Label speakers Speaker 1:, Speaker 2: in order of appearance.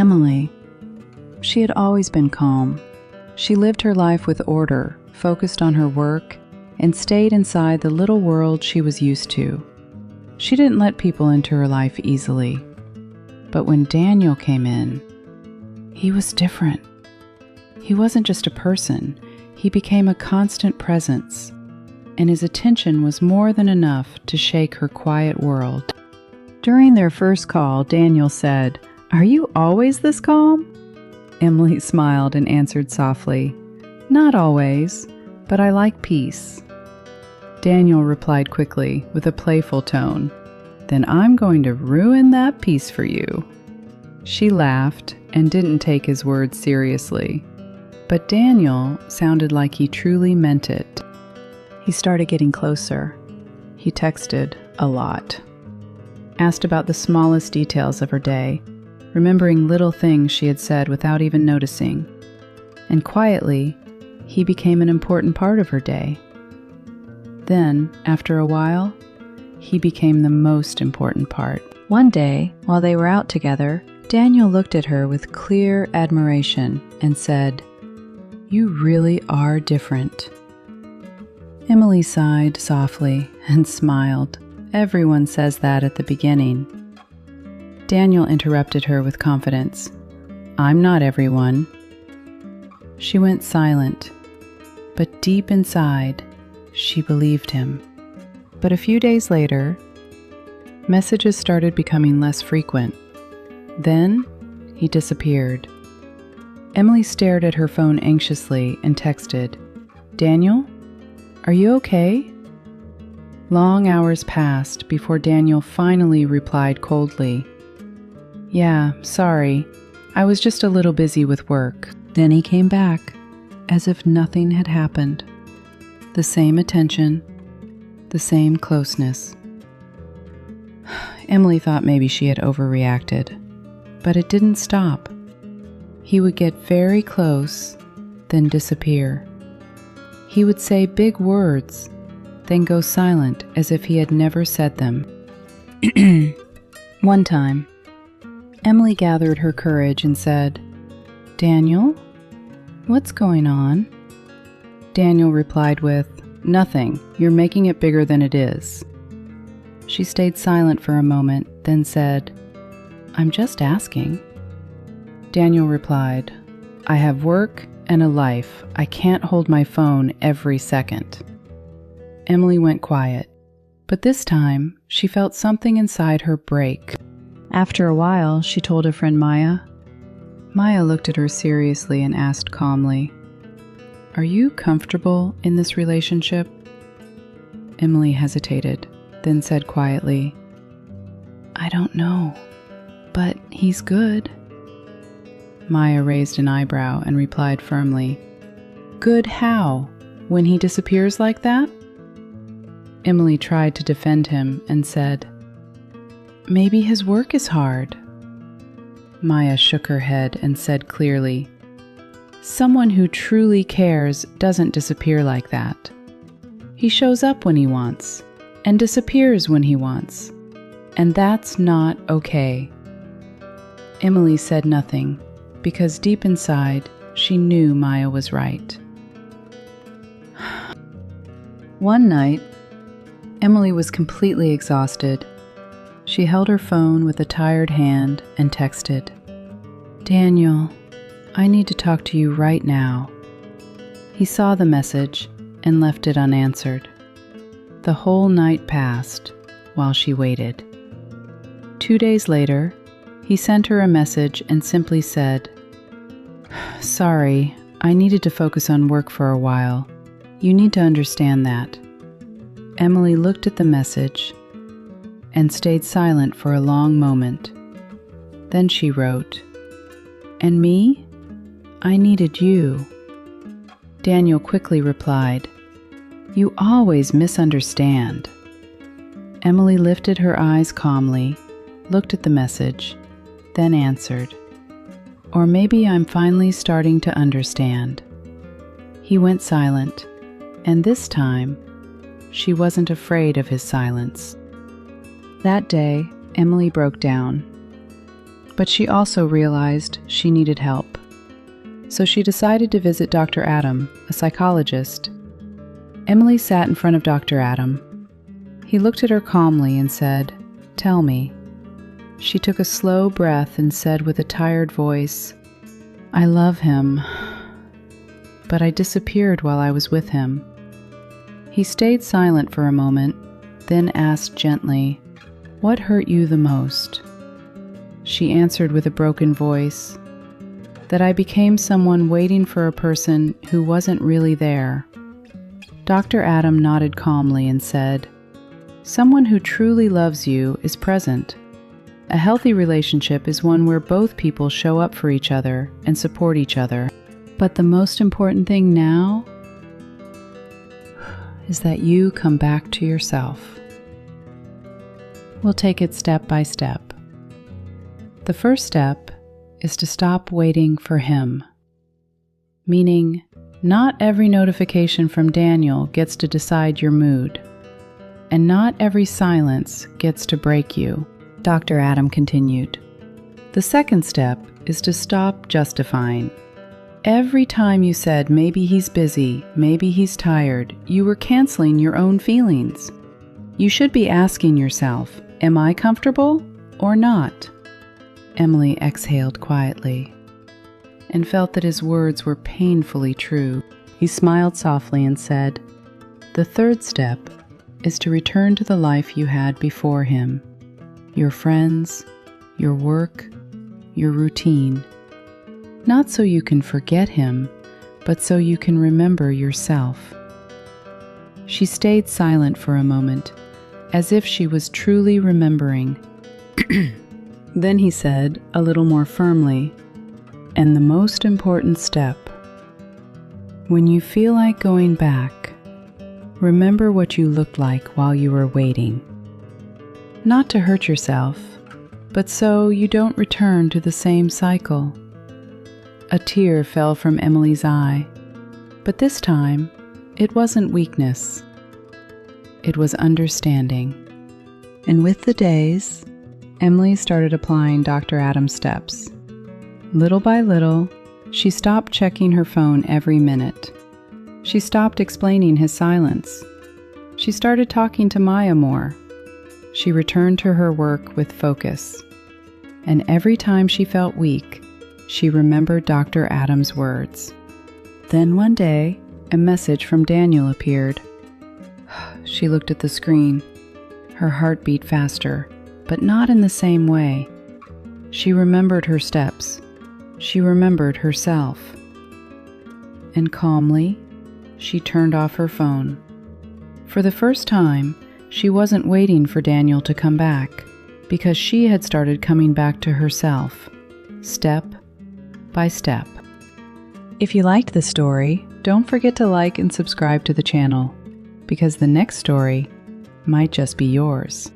Speaker 1: Emily. She had always been calm. She lived her life with order, focused on her work, and stayed inside the little world she was used to. She didn't let people into her life easily. But when Daniel came in, he was different. He wasn't just a person, he became a constant presence, and his attention was more than enough to shake her quiet world. During their first call, Daniel said, "Are you always this calm?" Emily smiled and answered softly, "Not always, but I like peace." Daniel replied quickly with a playful tone, "Then I'm going to ruin that peace for you." She laughed and didn't take his words seriously, but Daniel sounded like he truly meant it. He started getting closer. He texted a lot. Asked about the smallest details of her day, remembering little things she had said without even noticing. And quietly, he became an important part of her day. Then, after a while, he became the most important part. One day, while they were out together, Daniel looked at her with clear admiration and said, "You really are different." Emily sighed softly and smiled. Everyone says that at the beginning. Daniel interrupted her with confidence. "I'm not everyone." She went silent, but deep inside, she believed him. But a few days later, messages started becoming less frequent. Then, he disappeared. Emily stared at her phone anxiously and texted, "Daniel, are you okay?" Long hours passed before Daniel finally replied coldly, "Yeah, sorry. I was just a little busy with work." Then he came back, as if nothing had happened. The same attention, the same closeness. Emily thought maybe she had overreacted, but it didn't stop. He would get very close, then disappear. He would say big words, then go silent as if he had never said them. One time, Emily gathered her courage and said, "Daniel, what's going on?" Daniel replied with, "Nothing. You're making it bigger than it is." She stayed silent for a moment, then said, "I'm just asking." Daniel replied, "I have work and a life. I can't hold my phone every second." Emily went quiet, but this time she felt something inside her break. After a while, she told her friend Maya. Maya looked at her seriously and asked calmly, "Are you comfortable in this relationship?" Emily hesitated, then said quietly, "I don't know, but he's good." Maya raised an eyebrow and replied firmly, "Good how? When he disappears like that?" Emily tried to defend him and said, "Maybe his work is hard." Maya shook her head and said clearly, "Someone who truly cares doesn't disappear like that. He shows up when he wants and disappears when he wants, and that's not okay." Emily said nothing because deep inside she knew Maya was right. One night, Emily was completely exhausted. She held her phone with a tired hand and texted, "Daniel, I need to talk to you right now." He saw the message and left it unanswered. The whole night passed while she waited. 2 days later, he sent her a message and simply said, "Sorry, I needed to focus on work for a while. You need to understand that." Emily looked at the message and stayed silent for a long moment. Then she wrote, "And me? I needed you." Daniel quickly replied, "You always misunderstand." Emily lifted her eyes calmly, looked at the message, then answered, "Or maybe I'm finally starting to understand." He went silent, and this time, she wasn't afraid of his silence. That day, Emily broke down. But she also realized she needed help. So she decided to visit Dr. Adam, a psychologist. Emily sat in front of Dr. Adam. He looked at her calmly and said, "Tell me." She took a slow breath and said with a tired voice, "I love him, but I disappeared while I was with him." He stayed silent for a moment, then asked gently, "What hurt you the most?" She answered with a broken voice, "That I became someone waiting for a person who wasn't really there." Dr. Adam nodded calmly and said, "Someone who truly loves you is present. A healthy relationship is one where both people show up for each other and support each other. But the most important thing now is that you come back to yourself." We'll take it step by step. The first step is to stop waiting for him. Meaning, not every notification from Daniel gets to decide your mood, and not every silence gets to break you. Dr. Adam continued. The second step is to stop justifying. Every time you said maybe he's busy, maybe he's tired, you were canceling your own feelings. You should be asking yourself, am I comfortable or not? Emily exhaled quietly and felt that his words were painfully true. He smiled softly and said, "The third step is to return to the life you had before him. Your friends, your work, your routine. Not so you can forget him, but so you can remember yourself." She stayed silent for a moment, as if she was truly remembering. Then he said, a little more firmly, "And the most important step, when you feel like going back, remember what you looked like while you were waiting. Not to hurt yourself, but so you don't return to the same cycle." A tear fell from Emily's eye, but this time it wasn't weakness. It was understanding. And with the days, Emily started applying Dr. Adam's steps. Little by little, she stopped checking her phone every minute. She stopped explaining his silence. She started talking to Maya more. She returned to her work with focus. And every time she felt weak, she remembered Dr. Adam's words. Then one day, a message from Daniel appeared. She looked at the screen. Her heart beat faster, but not in the same way. She remembered her steps. She remembered herself. And calmly, she turned off her phone. For the first time, she wasn't waiting for Daniel to come back, because she had started coming back to herself, step by step. If you liked this story, don't forget to like and subscribe to the channel, because the next story might just be yours.